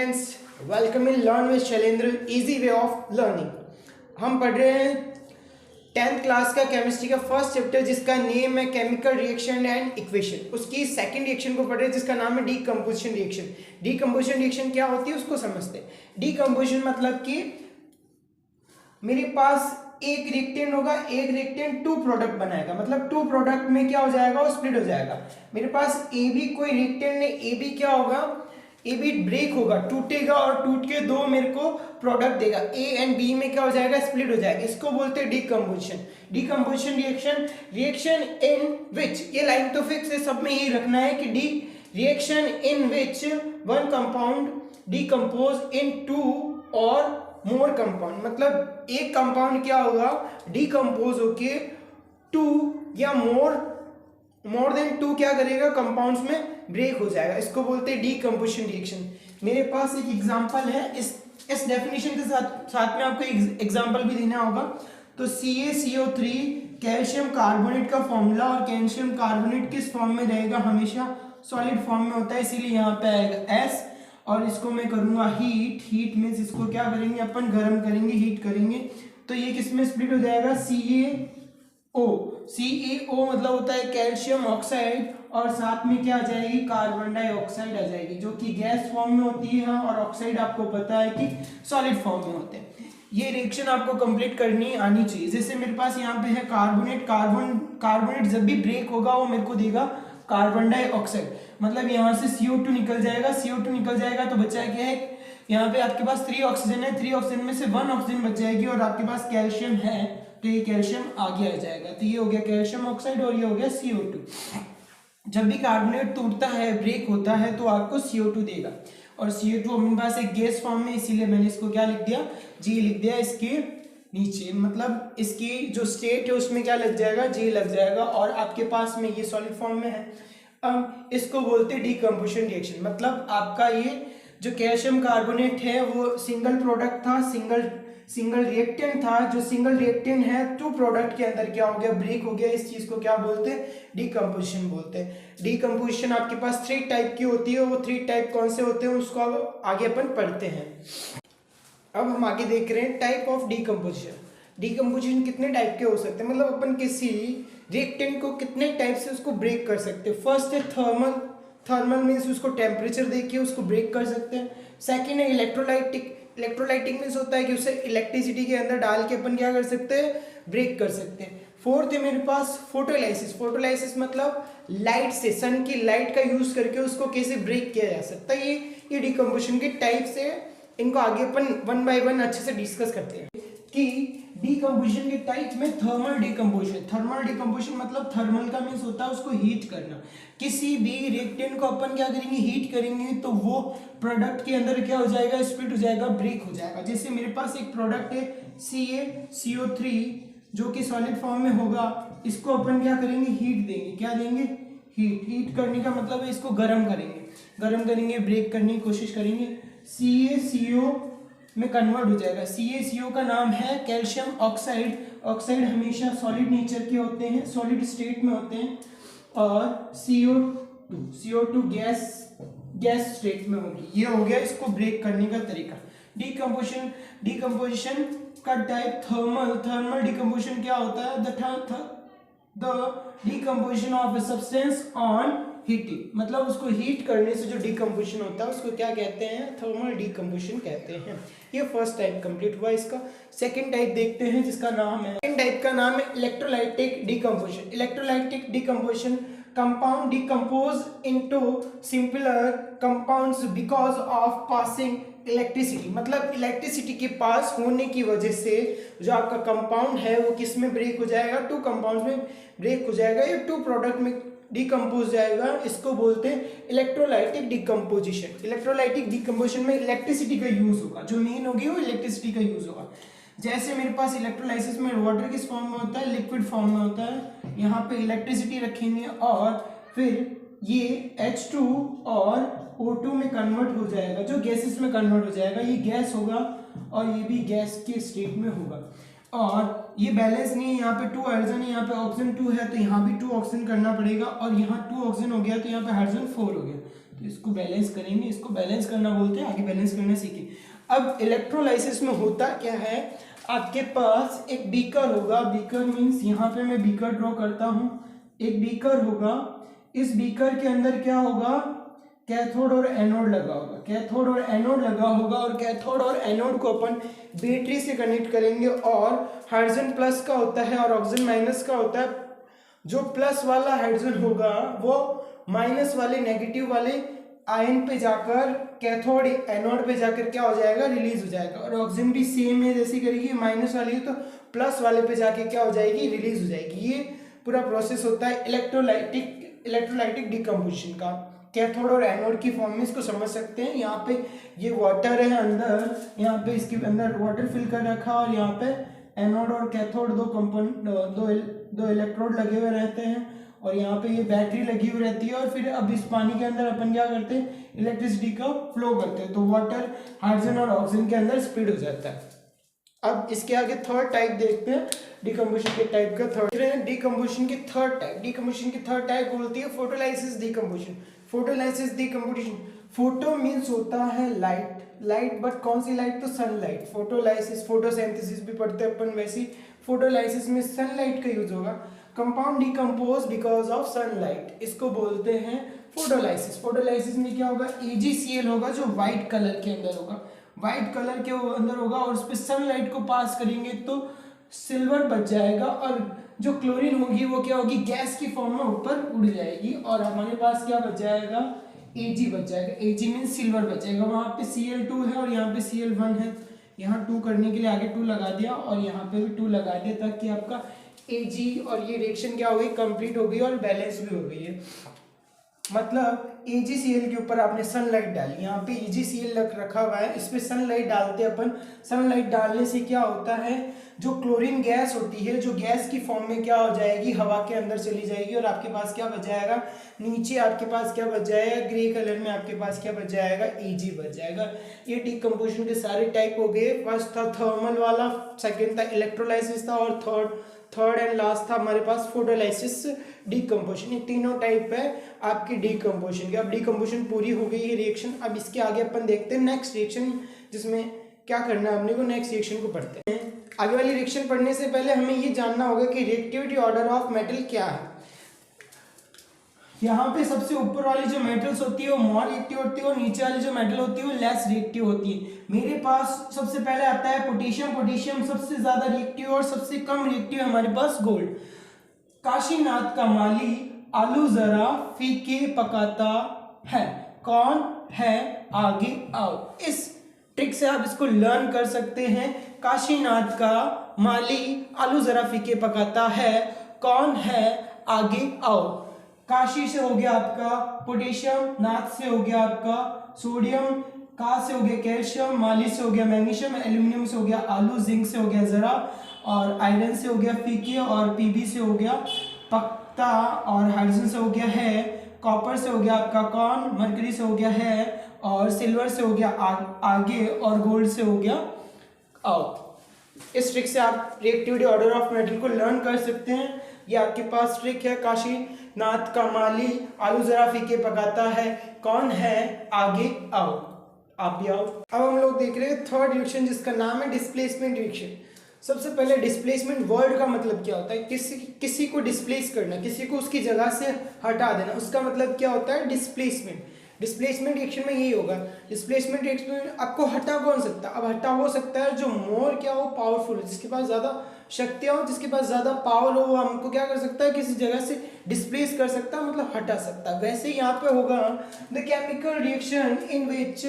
Friends, welcome in learn with Shailendra easy way of learning. हम पढ़ रहे हैं 10th क्लास का केमिस्ट्री का फर्स्ट चैप्टर जिसका नेम है केमिकल रिएक्शन एंड इक्वेशन। उसकी सेकंड रिएक्शन को पढ़ रहे हैं जिसका नाम है डीकम्पोजिशन रिएक्शन। डीकम्पोजिशन रिएक्शन क्या होती है उसको समझते हैं। डीकम्पोजिशन मतलब कि मेरे पास एक रिएक्टेंट होगा, एक रिएक्टेंट टू प्रोडक्ट बनाएगा, मतलब टू प्रोडक्ट में क्या हो जाएगा, वो स्प्लिट हो जाएगा। मेरे पास ए बी कोई रिएक्टेंट है, ए बी क्या होगा, ए बी ब्रेक होगा, टूटेगा और टूट के दो मेरे को प्रोडक्ट देगा। ए एंड बी में क्या हो जाएगा, स्प्लिट हो जाएगा। इसको बोलते हैं decomposition. Decomposition reaction, reaction in which, ये लाइन तो फिक्स है, सब में यही रखना है कि the reaction in which one compound decompose into और मोर कंपाउंड, मतलब एक कंपाउंड क्या होगा डीकम्पोज होके टू या मोर देन टू क्या करेगा, कंपाउंड्स में ब्रेक हो जाएगा। इसको बोलते हैं डीकम्पोजिशन रिएक्शन। मेरे पास एक एग्जांपल है, इस डेफिनेशन के साथ में आपको एग्जांपल भी देना होगा। तो CaCO3 कैल्शियम कार्बोनेट का फॉर्मूला, और कैल्शियम कार्बोनेट किस फॉर्म में रहेगा, हमेशा सॉलिड फॉर्म में होता है, इसीलिए यहाँ पे आएगा S। और इसको मैं करूंगा हीट मीन्स इसको क्या करेंगे अपन, गर्म करेंगे, हीट करेंगे, तो ये किस में स्प्लिट हो जाएगा, CaO मतलब होता है कैल्शियम ऑक्साइड, और साथ में क्या आ जाएगी, कार्बन डाइऑक्साइड आ जाएगी, जो कि गैस फॉर्म में होती है, और ऑक्साइड आपको पता है कि सॉलिड फॉर्म में होते हैं। ये रिएक्शन आपको कंप्लीट करनी आनी चाहिए। जैसे मेरे पास यहाँ पे है कार्बोनेट जब भी ब्रेक होगा वो मेरे को देगा कार्बन डाइऑक्साइड, मतलब यहाँ से CO2 निकल जाएगा, तो बचा क्या है, यहाँ पे आपके पास 3 ऑक्सीजन है, 3 ऑक्सीजन में से 1 ऑक्सीजन बच जाएगी, और आपके पास कैल्शियम है, तो ये कैल्शियम आगे आ जाएगा। तो ये हो गया कैल्शियम ऑक्साइड और ये हो गया CO2। जब भी कार्बोनेट टूटता है, ब्रेक होता है, तो आपको CO2 देगा, और CO2 अपने पास एक गैस फॉर्म में, इसीलिए मैंने इसको क्या लिख दिया, G लिख दिया इसके नीचे, मतलब इसकी जो स्टेट है उसमें क्या लग जाएगा, G लग जाएगा, और आपके पास में ये सॉलिड फॉर्म में है। अब इसको बोलते हैं डीकम्पोजिशन रिएक्शन। मतलब आपका ये जो कैल्शियम कार्बोनेट है वो सिंगल प्रोडक्ट था, सिंगल रिएक्टेंट था, जो सिंगल रिएक्टेंट है टू प्रोडक्ट के अंदर क्या हो गया, ब्रेक हो गया। इस चीज को क्या बोलते हैं, डीकम्पोजिशन बोलते हैं। डीकम्पोजिशन आपके पास 3 टाइप की होती है, वो 3 टाइप कौन से होते हैं उसको आगे अपन पढ़ते हैं। अब हम आगे देख रहे हैं टाइप ऑफ डीकम्पोजिशन। डीकम्पोजिशन कितने टाइप के हो सकते हैं, मतलब अपन किसी रिएक्टेंट को कितने टाइप से उसको ब्रेक कर सकते हैं। फर्स्ट है थर्मल मीन्स उसको टेम्परेचर देके उसको ब्रेक कर सकते हैं। सेकेंड है इलेक्ट्रोलाइटिक मीन्स होता है कि उसे इलेक्ट्रिसिटी के अंदर डाल के अपन क्या कर सकते हैं, ब्रेक कर सकते हैं। फोर्थ है मेरे पास फोटोलाइसिस मतलब लाइट से, सन की लाइट का यूज करके उसको कैसे ब्रेक किया जा सकता है। ये डीकम्पोजिशन के टाइप्स है, इनको आगे अपन 1 बाय 1 अच्छे से डिस्कस करते हैं। कि डीकम्पोजिशन के टाइप में थर्मल डीकम्पोजिशन मतलब थर्मल का मीन्स होता है उसको हीट करना। किसी भी रिएक्टेंट को अपन क्या करेंगे, हीट करेंगे, तो वो प्रोडक्ट के अंदर क्या हो जाएगा, स्प्लिट हो जाएगा, ब्रेक हो जाएगा। जैसे मेरे पास एक प्रोडक्ट है CaCO3 जो कि सॉलिड फॉर्म में होगा, इसको अपन क्या करेंगे, हीट देंगे। क्या देंगे, हीट करने का मतलब है इसको गर्म करेंगे, ब्रेक करने की कोशिश करेंगे, CaCO में कन्वर्ट हो जाएगा। CaCO का नाम है कैल्शियम ऑक्साइड हमेशा सॉलिड नेचर के होते हैं, सॉलिड स्टेट में होते हैं, और CO2 गैस स्टेट में होगी। ये हो गया इसको ब्रेक करने का तरीका। डीकम्पोजिशन का टाइप थर्मल डीकम्पोजिशन क्या होता है, the decomposition of a substance on heating, मतलब उसको हीट करने से जो डीकम्पोजिशन होता है उसको क्या कहते हैं, थर्मल डीकम्पोजिशन कहते हैं। ये फर्स्ट टाइप कंप्लीट हुआ। इसका सेकंड टाइप देखते हैं जिसका नाम है, सेकंड टाइप का नाम है electrolytic decomposition. Compound decompose into simpler compounds because of passing electricity, मतलब इलेक्ट्रिसिटी के पास होने की वजह से जो आपका कंपाउंड है वो किस में ब्रेक हो जाएगा, 2 कंपाउंड्स में ब्रेक हो जाएगा, या 2 प्रोडक्ट में डिकम्पोज जाएगा। इसको बोलते हैं इलेक्ट्रोलाइटिक डिकम्पोजिशन में इलेक्ट्रिसिटी का यूज होगा, जो मेन होगी वो इलेक्ट्रिसिटी का यूज होगा। जैसे मेरे पास इलेक्ट्रोलाइसिस में वाटर किस फॉर्म में होता है, लिक्विड फॉर्म में होता है। यहाँ पे इलेक्ट्रिसिटी रखेंगे और फिर ये H2 और O2 में कन्वर्ट हो जाएगा, जो गैसेस में कन्वर्ट हो जाएगा। ये गैस होगा और ये भी गैस के स्टेट में होगा, और ये बैलेंस नहीं है, यहाँ पे 2 हाइड्रोजन है, यहाँ पे ऑक्सीजन 2 है, तो यहाँ भी 2 ऑक्सीजन करना पड़ेगा, और यहाँ 2 ऑक्सीजन हो गया तो यहाँ पे हाइड्रोजन 4 हो गया, तो तो इसको बैलेंस करेंगे, इसको बैलेंस करना बोलते हैं, आगे बैलेंस करना सीखें। अब इलेक्ट्रोलाइसिस में होता क्या है, आपके पास एक बीकर होगा, बीकर मीन्स यहाँ पे मैं बीकर ड्रॉ करता हूँ, एक बीकर होगा, इस बीकर के अंदर क्या होगा, कैथोड और एनोड लगा होगा, कैथोड और एनोड लगा होगा, और कैथोड और एनोड को अपन बैटरी से कनेक्ट करेंगे, और हाइड्रोजन प्लस का होता है और ऑक्सीजन माइनस का होता है। जो प्लस वाला हाइड्रोजन होगा वो माइनस वाले नेगेटिव वाले आयन पे जाकर कैथोड एनोड पे जाकर क्या हो जाएगा, रिलीज हो जाएगा। और ऑक्सीजन भी सेम है, जैसी करेगी माइनस वाली है तो प्लस वाले पे जाके क्या हो जाएगी, रिलीज हो जाएगी। ये पूरा प्रोसेस होता है इलेक्ट्रोलाइटिक डिकम्पोजिशन का। कैथोड और एनोड की फॉर्म में इसको समझ सकते हैं। यहाँ पे ये वाटर है अंदर, यहाँ पे इसके अंदर वाटर फिल कर रखा, और यहाँ पे एनोड और कैथोड दो इलेक्ट्रोड लगे हुए रहते हैं, और यहाँ पे ये बैटरी लगी हुई रहती है। और फिर अब इस पानी के अंदर अपन क्या करते हैं, इलेक्ट्रिसिटी का फ्लो करते हैं, तो वाटर हाइड्रोजन और ऑक्सीजन के अंदर स्प्लिट हो जाता है। अब इसके आगे थर्ड टाइप देखते हैं, डिकम्पोजिशन के टाइप का थर्ड, डिकम्पोजिशन की थर्ड टाइप, डिकम्पोजिशन की थर्ड टाइप बोलती है photolysis decomposition. Photolysis decomposition, photo means होता है लाइट, लाइट बट कौन सी लाइट, तो सनलाइट। फोटोलाइसिस, फोटोसिंथेसिस भी पढ़ते हैं अपन, वैसी फोटोलाइसिस में सनलाइट का यूज होगा। Compound decompose because of sunlight, इसको बोलते हैं फोटोलाइसिस। फोटोलाइसिस में क्या होगा, AgCl होगा जो व्हाइट कलर के अंदर होगा, व्हाइट कलर के अंदर होगा, और उस पर सनलाइट को पास करेंगे तो सिल्वर बच जाएगा, और जो क्लोरीन होगी वो क्या होगी, गैस की फॉर्म में ऊपर उड़ जाएगी, और हमारे पास क्या बच जाएगा, Ag बच जाएगा। Ag मीन्स सिल्वर बच जाएगा। वहाँ पे Cl2 है और यहाँ पे Cl1 है, यहाँ 2 करने के लिए आगे 2 लगा दिया, और यहाँ पे भी 2 लगा दिया, ताकि आपका Ag और ये रिएक्शन क्या हो गई, कंप्लीट हो गई और बैलेंस भी हो गई है। मतलब AgCl के ऊपर आपने सनलाइट डाली, यहाँ पे AgCl रखा हुआ है, इस पे सनलाइट डालते हैं अपन। सनलाइट डालने से क्या होता है, जो क्लोरीन गैस होती है, जो गैस की फॉर्म में क्या हो जाएगी, हवा के अंदर चली जाएगी, और आपके पास क्या बच जाएगा, नीचे आपके पास क्या बच जाएगा, ग्रे कलर में आपके पास क्या बच जाएगा, Ag बच जाएगा। ये डिकम्पोजिशन के सारे टाइप हो गए। फर्स्ट था थर्मल वाला, सेकेंड था इलेक्ट्रोलाइसिस था, और थर्ड एंड लास्ट था हमारे पास फोटोलाइसिस डिकम्पोजिशन। ये तीनों टाइप है आपकी डिकम्पोजिशन की। अब डिकम्पोजिशन पूरी हो गई है रिएक्शन। अब इसके आगे अपन देखते हैं नेक्स्ट रिएक्शन, जिसमें क्या करना है अपने को, नेक्स्ट रिएक्शन को पढ़ते हैं। आगे वाली रिएक्शन पढ़ने से पहले हमें ये जानना होगा कि रिएक्टिविटी ऑर्डर ऑफ मेटल क्या है। यहाँ पे सबसे ऊपर वाली जो मेटल्स होती है वो मोर रिएक्टिव होती है, और नीचे वाली जो मेटल होती है वो लेस रिएक्टिव होती है। मेरे पास सबसे पहले आता है पोटेशियम। पोटेशियम सबसे ज्यादा रिएक्टिव, और सबसे कम रिएक्टिव है हमारे पास गोल्ड। काशीनाथ का माली आलू जरा फीके पकाता है, कौन है, आगे आओ। इस ट्रिक से आप इसको लर्न कर सकते हैं। काशीनाथ का माली आलू जरा फीके पकाता है, कौन है, आगे आओ। काशी से हो गया आपका पोटेशियम, नाथ से हो गया आपका सोडियम, का से हो गया कैल्शियम, माली से हो गया मैग्नीशियम, एल्यूमिनियम से हो गया आलू, जिंक से हो गया जरा, और आयरन से हो गया फीके, और पीबी से हो गया पकता, और हाइड्रोजन से हो गया है, कॉपर से हो गया आपका कौन, मरकरी से हो गया है, और सिल्वर से हो गया आगे, और गोल्ड से हो गया आओ। इस ट्रिक से आप रिएक्टिविटी ऑर्डर ऑफ मेटल को लर्न कर सकते हैं। ये आपके पास ट्रिक है। काशीनाथ का माली आलू जरा फीके पकाता है, कौन है, आगे आओ। आप भी आओ। अब हम लोग देख रहे हैं थर्ड रिएक्शन, जिसका नाम है डिस्प्लेसमेंट रिएक्शन। सबसे पहले डिस्प्लेसमेंट वर्ड का मतलब क्या होता है, किसी को डिस्प्लेस करना, किसी को उसकी जगह से हटा देना, उसका मतलब क्या होता है, डिस्प्लेसमेंट। डिस्प्लेसमेंट रिएक्शन में यही होगा। डिस्प्लेसमेंट रिएक्शन में आपको हटा कौन सकता है, अब हटा हो सकता है जो मोर क्या हो, पावरफुल, जिसके पास ज्यादा शक्तियां हो, जिसके पास ज्यादा पावर हो, वो हमको क्या कर सकता है, किसी जगह से डिस्प्लेस कर सकता है, मतलब हटा सकता है। वैसे यहाँ पे होगा the chemical reaction in which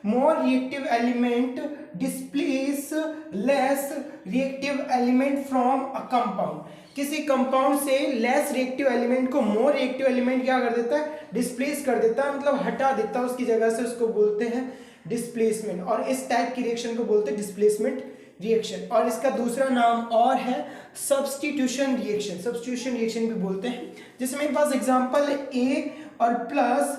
more reactive element displace less reactive element from a compound। किसी कंपाउंड से लेस रिएक्टिव एलिमेंट को मोर रिएक्टिव एलिमेंट क्या कर देता है, डिस्प्लेस कर देता है, मतलब हटा देता है उसकी जगह से, उसको बोलते हैं डिस्प्लेसमेंट। और इस टाइप की रिएक्शन को बोलते हैं डिस्प्लेसमेंट रिएक्शन। और इसका दूसरा नाम और है सब्स्टिट्यूशन रिएक्शन। सब्स्टिट्यूशन रिएक्शन भी बोलते हैं। जैसे मेरे पास एग्जांपल ए और प्लस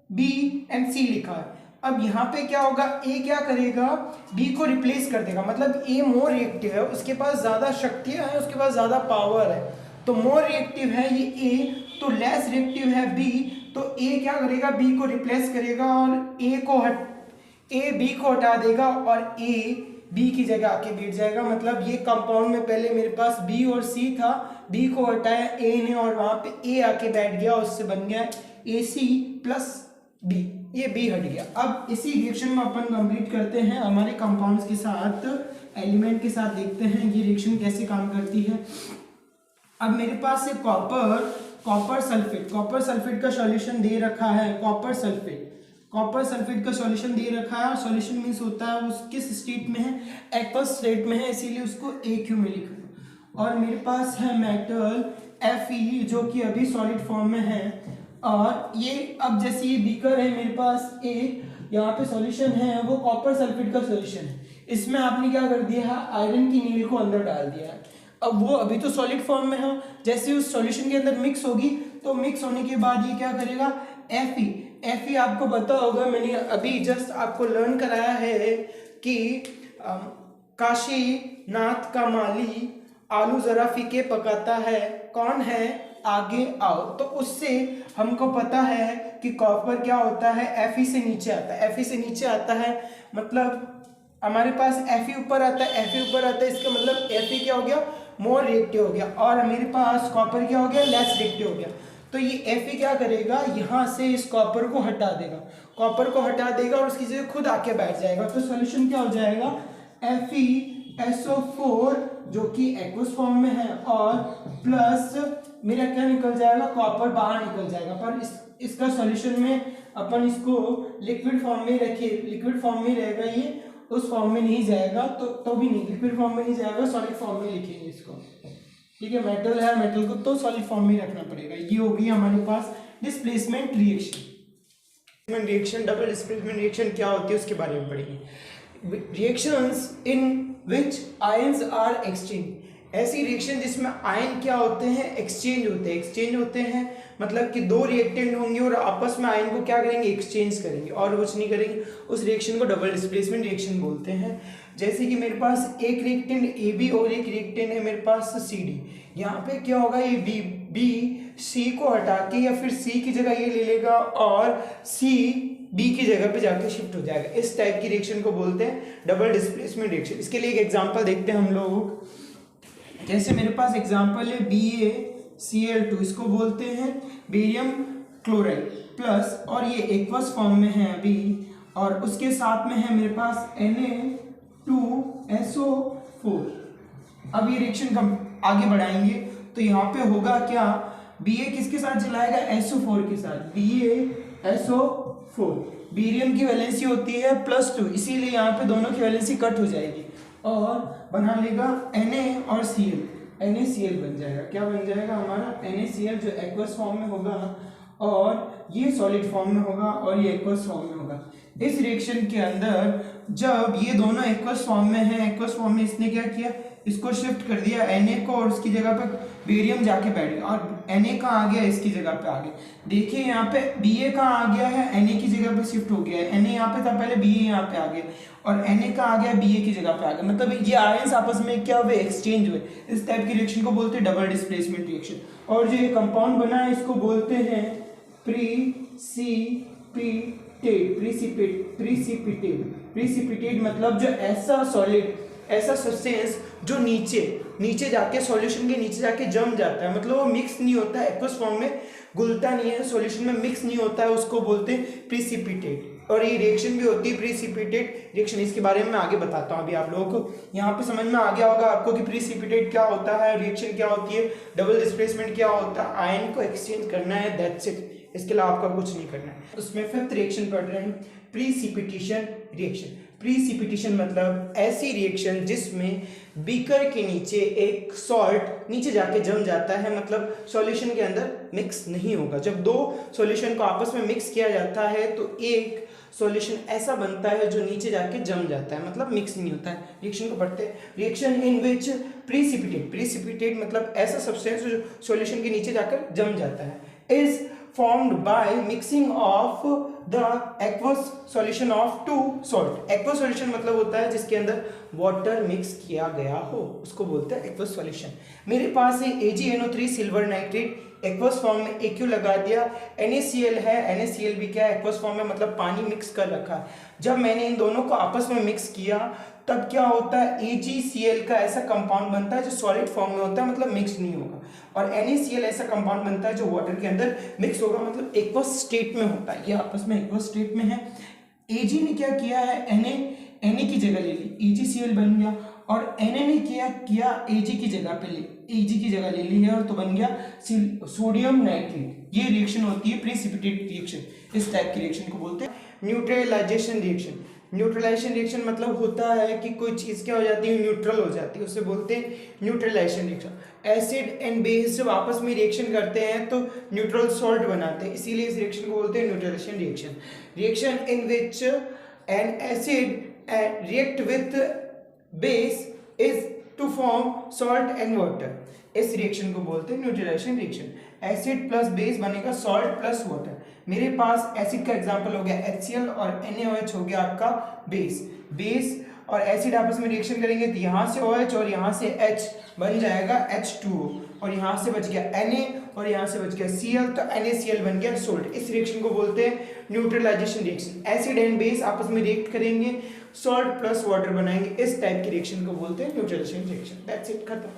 बी एंड सी लिखा है। अब यहाँ पे क्या होगा, ए क्या करेगा, बी को रिप्लेस कर देगा, मतलब ए मोर रिएक्टिव है, उसके पास ज्यादा शक्तियां हैं, उसके पास ज्यादा पावर है, तो मोर रिएक्टिव है ये ए, तो लेस रिएक्टिव है बी, तो ए क्या करेगा, बी को रिप्लेस करेगा और ए बी को हटा देगा और ए बी की जगह आके बैठ जाएगा। मतलब ये कंपाउंड में पहले मेरे पास बी और सी था, बी को हटाया ए ने और वहां पे ए आके बैठ गया, उससे बन गया ए सी प्लस बी, ये बी हट गया। अब इसी रिएक्शन में अपन कंप्लीट करते हैं हमारे कंपाउंड्स के साथ, एलिमेंट के साथ, देखते हैं ये रिएक्शन कैसे काम करती है। अब मेरे पास है कॉपर सल्फेट का सॉल्यूशन दे रखा है, कॉपर सल्फेट का सॉल्यूशन दे रखा है। सॉल्यूशन मींस होता है वो किस स्टेट में है, एक्वस स्टेट में है, इसीलिए उसको AQ में लिख लो। और मेरे पास है मेटल Fe जो कि अभी सॉलिड फॉर्म में है। और ये अब जैसे ये बीकर है मेरे पास, यहाँ पे सॉल्यूशन है वो कॉपर सल्फेट का सॉल्यूशन है, इसमें आपने क्या कर दिया है, आयरन की नील को अंदर डाल दिया है। अब वो अभी तो सॉलिड फॉर्म में है, जैसे उस सॉल्यूशन के अंदर मिक्स होगी तो मिक्स होने के बाद ये क्या करेगा, Fe आपको पता होगा, मैंने अभी जस्ट आपको लर्न कराया है कि काशी नाथ का माली आलू जरा फीके पकाता है, कौन है, आगे आओ। तो उससे हमको पता है कि कॉपर क्या होता है, Fe से नीचे आता है, Fe से नीचे आता है मतलब हमारे पास Fe ऊपर आता है, Fe ऊपर आता है, इसका मतलब Fe क्या हो गया, मोर रिएक्टिव हो गया, और मेरे पास कॉपर क्या हो गया, लेस रिएक्टिव हो गया। तो ये Fe क्या करेगा, यहाँ से इस कॉपर को हटा देगा और उसकी जगह खुद आके बैठ जाएगा। तो सॉल्यूशन क्या हो जाएगा, FeSO4 जो कि एक्वस फॉर्म में है और प्लस मेरा क्या निकल जाएगा, कॉपर बाहर निकल जाएगा। पर इसका सॉल्यूशन में अपन इसको लिक्विड फॉर्म में रखिए, लिक्विड फॉर्म में रहेगा, ये उस फॉर्म में नहीं जाएगा, तो भी नहीं, लिक्विड फॉर्म में नहीं जाएगा, सॉलिड फॉर्म में लिखेंगे इसको, ठीक है। मेटल है, मेटल को तो सॉलिड फॉर्म में रखना पड़ेगा। ये हो गई हमारे पास displacement reaction. Double displacement reaction क्या होती है उसके बारे में पढ़ेंगे। Reactions in which ions are exchange, ऐसी रिएक्शन जिसमें आयन क्या होते हैं, एक्सचेंज होते हैं मतलब कि दो रिएक्टेंट होंगे और आपस में आयन को क्या करेंगे, एक्सचेंज करेंगे और कुछ नहीं करेंगे, उस रिएक्शन को डबल डिस्प्लेसमेंट रिएक्शन बोलते हैं। जैसे कि मेरे पास एक रिएक्टेंट AB और एक रिएक्टेंट है मेरे पास CD, यहाँ पे क्या होगा, ये B C को हटा के या फिर C की जगह ये ले लेगा और C B की जगह पे जाके शिफ्ट हो जाएगा। इस टाइप की रिएक्शन को बोलते हैं डबल डिस्प्लेसमेंट रिएक्शन। इसके लिए एक एग्जांपल देखते हैं हम लोग, जैसे मेरे पास एग्जांपल है BaCl2, इसको बोलते हैं बेरियम क्लोराइड प्लस, और ये एक्वस फॉर्म में है अभी, और उसके साथ में है मेरे पास Na2SO4। अब ये रिएक्शन हम आगे बढ़ाएंगे तो यहाँ पे होगा क्या, Ba किसके साथ जलाएगा, SO4 के साथ, BaSO4, बेरियम की वैलेंसी होती है +2, इसीलिए यहाँ पे दोनों की वैलेंसी कट हो जाएगी और बना लेगा Na और Cl, NaCl बन जाएगा। क्या बन जाएगा हमारा, NaCl, जो एक्वस फॉर्म में होगा और ये सॉलिड फॉर्म में होगा और ये एक्वस फॉर्म में होगा। इस रिएक्शन के अंदर जब ये दोनों एक्वस फॉर्म में है, एक्वस फॉर्म में इसने क्या किया, इसको शिफ्ट कर दिया Na को और उसकी जगह पे बेरियम जाके बैठ गया, और Na कहाँ आ गया, इसकी जगह पे आ गया। देखिए यहाँ पे Ba कहाँ आ गया है, Na की जगह पे शिफ्ट हो गया है, Na यहाँ पे था पहले, Ba यहाँ पे आ गया और Na कहाँ आ गया, Ba की जगह पे आ गया। मतलब ये आयंस आपस में क्या हुए, एक्सचेंज हुए। इस टाइप की रिएक्शन को बोलते हैं डबल डिस्प्लेसमेंट रिएक्शन। और जो ये कंपाउंड बना है इसको बोलते हैं प्रीसिपिटेट, मतलब जो ऐसा सॉलिड, ऐसा सब्सटेंस जो नीचे जाके सॉल्यूशन के नीचे जाके जम जाता है, मतलब वो मिक्स नहीं होता है, एक्वस फॉर्म में घुलता नहीं है, सॉल्यूशन में मिक्स नहीं होता है, उसको बोलते हैं प्रीसिपिटेट। और ये रिएक्शन भी होती है प्रीसिपिटेट रिएक्शन, इसके बारे में मैं आगे बताता हूँ। अभी आप लोगों को यहाँ पे समझ में आ गया होगा आपको कि प्रीसिपिटेट क्या होता है, रिएक्शन क्या होती है, डबल डिस्प्लेसमेंट क्या होता है, आयन को एक्सचेंज करना है, दैट्स इट। इसके अलावा आपका कुछ नहीं करना है। उसमें फिफ्थ रिएक्शन पढ़ रहे हैं, प्रीसिपिटेशन रिएक्शन। प्रीसिपिटेशन मतलब ऐसी रिएक्शन जिसमें बीकर के नीचे एक सॉल्ट नीचे जाके जम जाता है, मतलब सॉल्यूशन के अंदर मिक्स नहीं होगा। जब दो सॉल्यूशन को आपस में मिक्स किया जाता है तो एक सॉल्यूशन ऐसा बनता है जो नीचे जाके जम जाता है, मतलब मिक्स नहीं होता है। रिएक्शन को पढ़ते हैं, रिएक्शन इन विच प्रीसिपिटेट मतलब ऐसा सब्सटेंस जो सॉल्यूशन के नीचे जाकर जम जाता है, is formed by mixing of the aqueous solution of two salt. aqueous solution मतलब होता है जिसके अंदर वाटर मिक्स किया गया हो, उसको बोलते हैं aqueous solution. मेरे पास है AgNO3 silver nitrate aqueous form में AQ लगा दिया, NaCl है, NaCl भी क्या है एक्वस फॉर्म में, मतलब पानी मिक्स कर रखा है. जब मैंने इन दोनों को आपस में मिक्स किया तब क्या होता है, AgCl का ऐसा कंपाउंड बनता है जो सॉलिड फॉर्म में होता है, मतलब मिक्स नहीं होगा, और NaCl ऐसा कंपाउंड बनता है जो वाटर के अंदर मिक्स होगा, मतलब एक्वस स्टेट में होता है. ये आपस में एक्वस स्टेट में है. Ag ने क्या किया है, Na की जगह ले ली, AgCl बन गया, और Na ने किया Ag की जगह पे Ag की जगह ले ली है, और तो बन गया सोडियम नाइट्रेट. ये रिएक्शन होती है प्रेसिपिटेट रिएक्शन. इस टाइप की रिएक्शन को बोलते हैं न्यूट्रलाइजेशन रिएक्शन. न्यूट्रलाइजेशन रिएक्शन मतलब होता है कि कोई चीज़ क्या हो जाती है, न्यूट्रल हो जाती है, उसे बोलते हैं neutralization reaction. Acid and base जब आपस में रिएक्शन करते हैं तो न्यूट्रल सॉल्ट बनाते हैं, इसीलिए इस रिएक्शन को बोलते हैं neutralization reaction. Reaction in which an acid react with base is to form salt and water. इस रिएक्शन को बोलते हैं neutralization reaction. Acid plus base बनेगा सॉल्ट प्लस वाटर. मेरे पास एसिड का एग्जांपल हो गया HCl और NaOH हो गया आपका बेस और एसिड आपस में रिएक्शन करेंगे तो यहाँ से OH और यहाँ से H बन जाएगा H2O, और यहाँ से बच गया Na और यहाँ से बच गया Cl, तो NaCl बन गया सोल्ट. इस रिएक्शन को बोलते हैं neutralization reaction. Acid and base आपस में रिएक्ट करेंगे, सॉल्ट प्लस वाटर बनाएंगे, इस टाइप की रिएक्शन को बोलते हैं न्यूट्रलाइजेशन रिएक्शन. दैट्स इट, खत्म.